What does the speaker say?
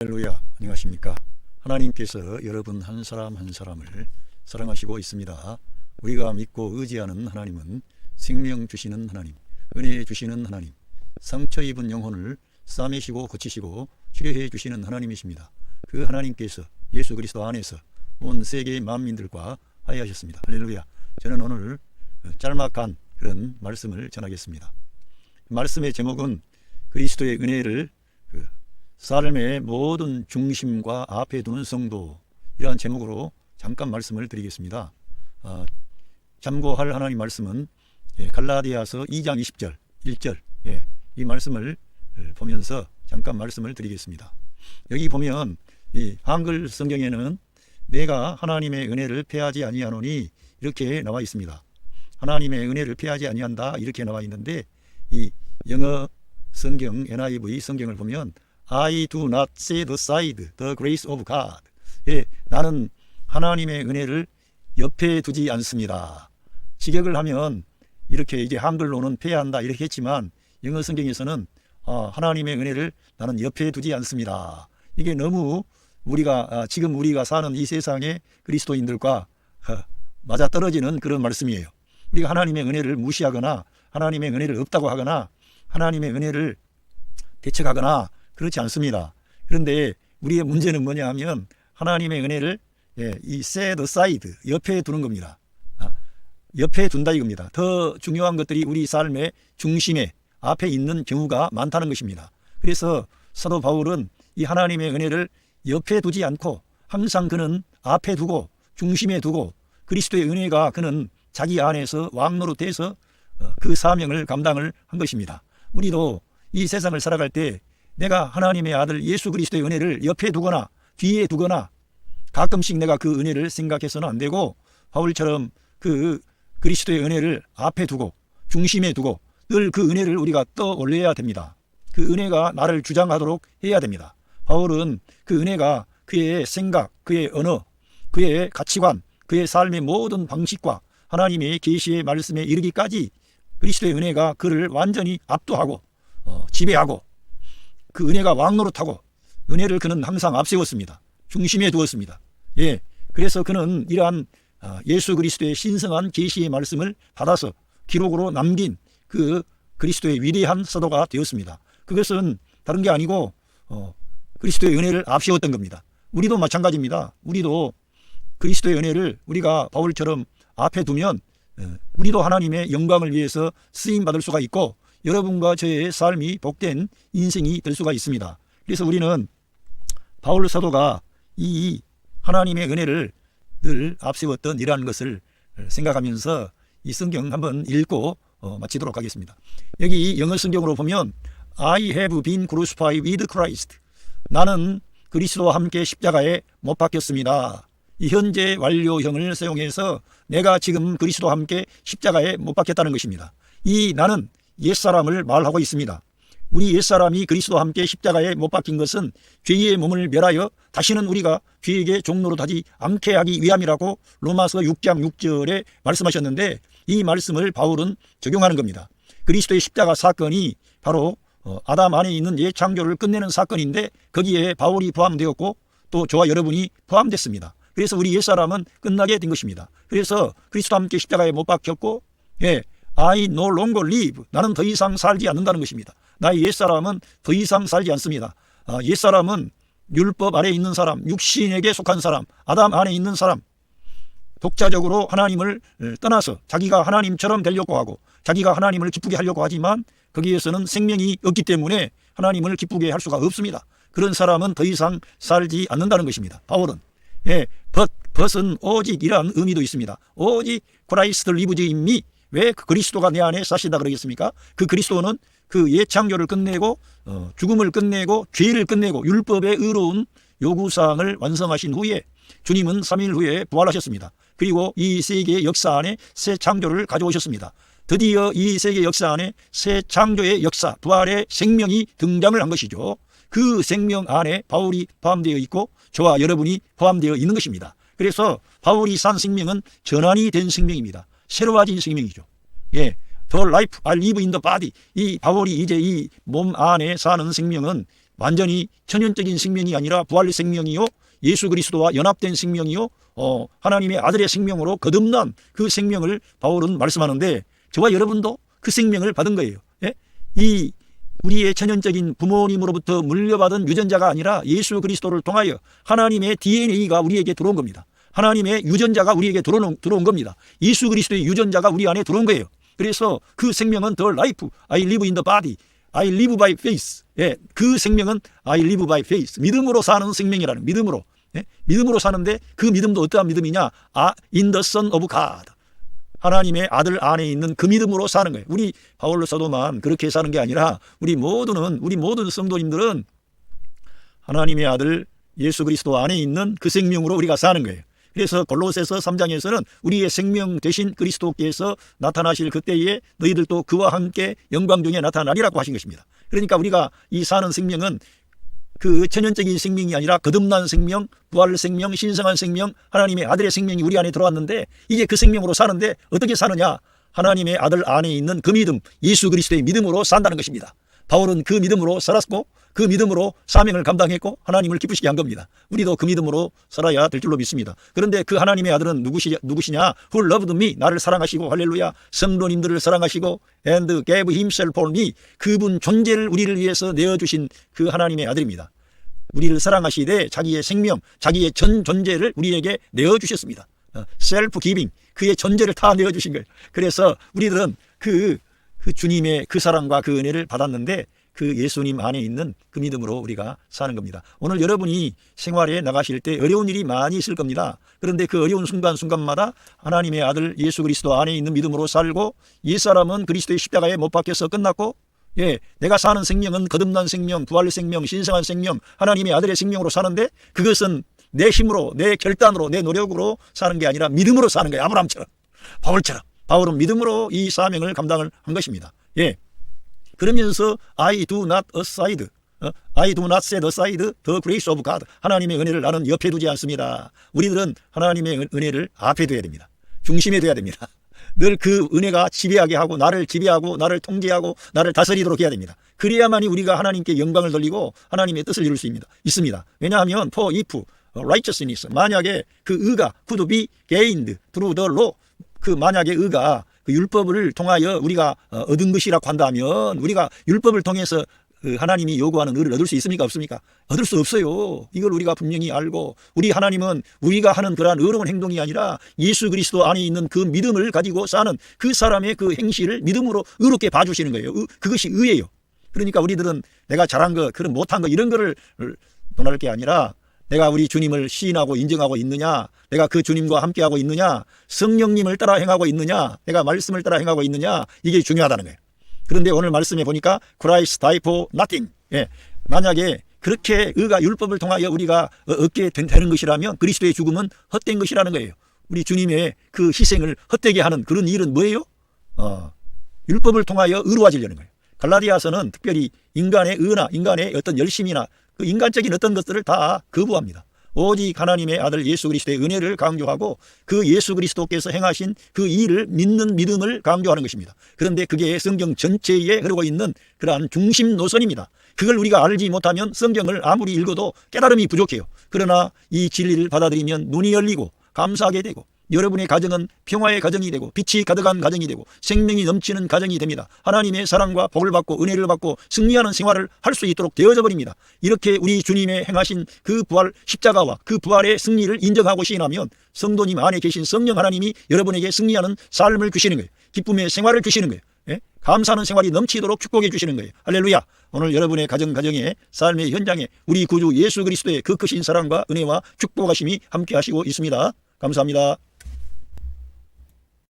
할렐루야, 안녕하십니까. 하나님께서 여러분 한 사람 한 사람을 사랑하시고 있습니다. 우리가 믿고 의지하는 하나님은 생명 주시는 하나님, 은혜 주시는 하나님, 상처 입은 영혼을 싸매시고 고치시고 치료해 주시는 하나님이십니다. 그 하나님께서 예수 그리스도 안에서 온 세계 만민들과 화해하셨습니다. 할렐루야. 저는 오늘 짤막한 그런 말씀을 전하겠습니다. 말씀의 제목은 그리스도의 은혜를 삶의 모든 중심과 앞에 두는 성도, 이러한 제목으로 잠깐 말씀을 드리겠습니다. 참고할 하나님 말씀은 갈라디아서 2장 20절 1절, 이 말씀을 보면서 잠깐 말씀을 드리겠습니다. 여기 보면 이 한글 성경에는 내가 하나님의 은혜를 패하지 아니하노니 이렇게 나와 있습니다. 하나님의 은혜를 패하지 아니한다 이렇게 나와 있는데, 이 영어 성경 NIV 성경을 보면 I do not set aside the grace of God. 나는 하나님의 은혜를 옆에 두지 않습니다. 직역을 하면 이렇게 이제 한글로는 패한다 이렇게 했지만, 영어 성경에서는 하나님의 은혜를 나는 옆에 두지 않습니다. 이게 너무 지금 우리가 사는 이 세상의 그리스도인들과 맞아떨어지는 그런 말씀이에요. 우리가 하나님의 은혜를 무시하거나 하나님의 은혜를 없다고 하거나 하나님의 은혜를 대척하거나 그렇지 않습니다. 그런데 우리의 문제는 뭐냐 하면 하나님의 은혜를 이 set aside, 옆에 두는 겁니다. 옆에 둔다 이겁니다. 더 중요한 것들이 우리 삶의 중심에 앞에 있는 경우가 많다는 것입니다. 그래서 사도 바울은 이 하나님의 은혜를 옆에 두지 않고 항상 그는 앞에 두고 중심에 두고 그리스도의 은혜가 그는 자기 안에서 왕노릇해서 그 사명을 감당을 한 것입니다. 우리도 이 세상을 살아갈 때 내가 하나님의 아들 예수 그리스도의 은혜를 옆에 두거나 뒤에 두거나 가끔씩 내가 그 은혜를 생각해서는 안 되고, 바울처럼 그 그리스도의 은혜를 앞에 두고 중심에 두고 늘 그 은혜를 우리가 떠올려야 됩니다. 그 은혜가 나를 주장하도록 해야 됩니다. 바울은 그 은혜가 그의 생각, 그의 언어, 그의 가치관, 그의 삶의 모든 방식과 하나님의 계시의 말씀에 이르기까지 그리스도의 은혜가 그를 완전히 압도하고 지배하고 그 은혜가 왕노릇하고 은혜를 그는 항상 앞세웠습니다. 중심에 두었습니다. 그래서 그는 이러한 예수 그리스도의 신성한 계시의 말씀을 받아서 기록으로 남긴 그 그리스도의 위대한 사도가 되었습니다. 그것은 다른 게 아니고 그리스도의 은혜를 앞세웠던 겁니다. 우리도 마찬가지입니다. 우리도 그리스도의 은혜를 우리가 바울처럼 앞에 두면 우리도 하나님의 영광을 위해서 쓰임받을 수가 있고 여러분과 저의 삶이 복된 인생이 될 수가 있습니다. 그래서 우리는 바울 사도가 이 하나님의 은혜를 늘 앞세웠던 이러한 것을 생각하면서 이 성경 한번 읽고 마치도록 하겠습니다. 여기 영어 성경으로 보면 I have been crucified with Christ. 나는 그리스도와 함께 십자가에 못 박혔습니다. 이 현재 완료형을 사용해서 내가 지금 그리스도와 함께 십자가에 못 박혔다는 것입니다. 이 나는 옛사람을 말하고 있습니다. 우리 옛사람이 그리스도와 함께 십자가에 못 박힌 것은 죄의 몸을 멸하여 다시는 우리가 죄에게 종노릇하지 않게 하기 위함이라고 로마서 6장 6절에 말씀하셨는데, 이 말씀을 바울은 적용하는 겁니다. 그리스도의 십자가 사건이 바로 아담 안에 있는 옛 창조를 끝내는 사건인데 거기에 바울이 포함되었고 또 저와 여러분이 포함됐습니다. 그래서 우리 옛사람은 끝나게 된 것입니다. 그래서 그리스도와 함께 십자가에 못 박혔고 I no longer live. 나는 더 이상 살지 않는다는 것입니다. 나의 옛사람은 더 이상 살지 않습니다. 옛사람은 율법 아래에 있는 사람, 육신에게 속한 사람, 아담 안에 있는 사람, 독자적으로 하나님을 떠나서 자기가 하나님처럼 되려고 하고 자기가 하나님을 기쁘게 하려고 하지만 거기에서는 생명이 없기 때문에 하나님을 기쁘게 할 수가 없습니다. 그런 사람은 더 이상 살지 않는다는 것입니다. 바울은 벗은 오직 이러한 의미도 있습니다. 오직 Christ lives in me. 왜 그리스도가 내 안에 사시다 그러겠습니까? 그 그리스도는 그 옛 창조를 끝내고 죽음을 끝내고 죄를 끝내고 율법의 의로운 요구사항을 완성하신 후에 주님은 3일 후에 부활하셨습니다. 그리고 이 세계의 역사 안에 새 창조를 가져오셨습니다. 드디어 이 세계 역사 안에 새 창조의 역사, 부활의 생명이 등장을 한 것이죠. 그 생명 안에 바울이 포함되어 있고 저와 여러분이 포함되어 있는 것입니다. 그래서 바울이 산 생명은 전환이 된 생명입니다. 새로워진 생명이죠. The life I live in the body. 이 바울이 이제 이 몸 안에 사는 생명은 완전히 천연적인 생명이 아니라 부활의 생명이요 예수 그리스도와 연합된 생명이요 하나님의 아들의 생명으로 거듭난 그 생명을 바울은 말씀하는데 저와 여러분도 그 생명을 받은 거예요. 예? 이 우리의 천연적인 부모님으로부터 물려받은 유전자가 아니라 예수 그리스도를 통하여 하나님의 DNA가 우리에게 들어온 겁니다. 하나님의 유전자가 우리에게 들어온 겁니다. 예수 그리스도의 유전자가 우리 안에 들어온 거예요. 그래서 그 생명은 the life, I live in the body, I live by faith. 예, 그 생명은 I live by faith. 믿음으로 사는 생명이라는 믿음으로. 예? 믿음으로 사는데 그 믿음도 어떠한 믿음이냐? in the Son of God. 하나님의 아들 안에 있는 그 믿음으로 사는 거예요. 우리 바울로 사도만 그렇게 사는 게 아니라 우리 모든 성도님들은 하나님의 아들 예수 그리스도 안에 있는 그 생명으로 우리가 사는 거예요. 그래서 골로새서 3장에서는 우리의 생명 되신 그리스도께서 나타나실 그때에 너희들도 그와 함께 영광 중에 나타나리라고 하신 것입니다. 그러니까 우리가 이 사는 생명은 그 천연적인 생명이 아니라 거듭난 생명, 부활 생명, 신성한 생명, 하나님의 아들의 생명이 우리 안에 들어왔는데 이제 그 생명으로 사는데 어떻게 사느냐? 하나님의 아들 안에 있는 그 믿음, 예수 그리스도의 믿음으로 산다는 것입니다. 바울은 그 믿음으로 살았고 그 믿음으로 사명을 감당했고 하나님을 기쁘시게 한 겁니다. 우리도 그 믿음으로 살아야 될 줄로 믿습니다. 그런데 그 하나님의 아들은 누구시냐? Who loved me? 나를 사랑하시고 할렐루야 성도님들을 사랑하시고 and gave himself for me. 그분 존재를 우리를 위해서 내어주신 그 하나님의 아들입니다. 우리를 사랑하시되 자기의 생명, 자기의 전 존재를 우리에게 내어주셨습니다. self giving, 그의 존재를 다 내어주신 거예요. 그래서 우리들은 그 주님의 그 사랑과 그 은혜를 받았는데 그 예수님 안에 있는 그 믿음으로 우리가 사는 겁니다. 오늘 여러분이 생활에 나가실 때 어려운 일이 많이 있을 겁니다. 그런데 그 어려운 순간순간마다 하나님의 아들 예수 그리스도 안에 있는 믿음으로 살고 옛사람은 그리스도의 십자가에 못 박혀서 끝났고 내가 사는 생명은 거듭난 생명, 부활의 생명, 신성한 생명, 하나님의 아들의 생명으로 사는데 그것은 내 힘으로, 내 결단으로, 내 노력으로 사는 게 아니라 믿음으로 사는 거예요. 아브라함처럼, 바울처럼. 바울은 믿음으로 이 사명을 감당을 한 것입니다. 그러면서 I do not aside, I do not set aside the grace of God. 하나님의 은혜를 나는 옆에 두지 않습니다. 우리들은 하나님의 은혜를 앞에 둬야 됩니다. 중심에 둬야 됩니다. 늘 그 은혜가 지배하게 하고 나를 지배하고 나를 통제하고 나를 다스리도록 해야 됩니다. 그래야만이 우리가 하나님께 영광을 돌리고 하나님의 뜻을 이룰 수 있습니다. 왜냐하면 for if righteousness, 만약에 그 의가 could be gained through the law, 그 만약에 의가 그 율법을 통하여 우리가 얻은 것이라고 한다면 우리가 율법을 통해서 그 하나님이 요구하는 의를 얻을 수 있습니까? 없습니까? 얻을 수 없어요. 이걸 우리가 분명히 알고 우리 하나님은 우리가 하는 그러한 의로운 행동이 아니라 예수 그리스도 안에 있는 그 믿음을 가지고 사는 그 사람의 그 행실을 믿음으로 의롭게 봐주시는 거예요. 그것이 의예요. 그러니까 우리들은 내가 잘한 거, 그런 못한 거 이런 거를 논할 게 아니라 내가 우리 주님을 시인하고 인정하고 있느냐, 내가 그 주님과 함께하고 있느냐, 성령님을 따라 행하고 있느냐, 내가 말씀을 따라 행하고 있느냐, 이게 중요하다는 거예요. 그런데 오늘 말씀에 보니까 Christ died for nothing. 만약에 그렇게 의가 율법을 통하여 우리가 얻게 되는 것이라면 그리스도의 죽음은 헛된 것이라는 거예요. 우리 주님의 그 희생을 헛되게 하는 그런 일은 뭐예요? 율법을 통하여 의로워지려는 거예요. 갈라디아서는 특별히 인간의 의나 인간의 어떤 열심이나 그 인간적인 어떤 것들을 다 거부합니다. 오직 하나님의 아들 예수 그리스도의 은혜를 강조하고 그 예수 그리스도께서 행하신 그 일을 믿는 믿음을 강조하는 것입니다. 그런데 그게 성경 전체에 흐르고 있는 그러한 중심 노선입니다. 그걸 우리가 알지 못하면 성경을 아무리 읽어도 깨달음이 부족해요. 그러나 이 진리를 받아들이면 눈이 열리고 감사하게 되고 여러분의 가정은 평화의 가정이 되고 빛이 가득한 가정이 되고 생명이 넘치는 가정이 됩니다. 하나님의 사랑과 복을 받고 은혜를 받고 승리하는 생활을 할 수 있도록 되어져 버립니다. 이렇게 우리 주님의 행하신 그 부활 십자가와 그 부활의 승리를 인정하고 시인하면 성도님 안에 계신 성령 하나님이 여러분에게 승리하는 삶을 주시는 거예요. 기쁨의 생활을 주시는 거예요. 감사하는 생활이 넘치도록 축복해 주시는 거예요. 할렐루야. 오늘 여러분의 가정의 삶의 현장에 우리 구주 예수 그리스도의 그 크신 사랑과 은혜와 축복하심이 함께 하시고 있습니다. 감사합니다.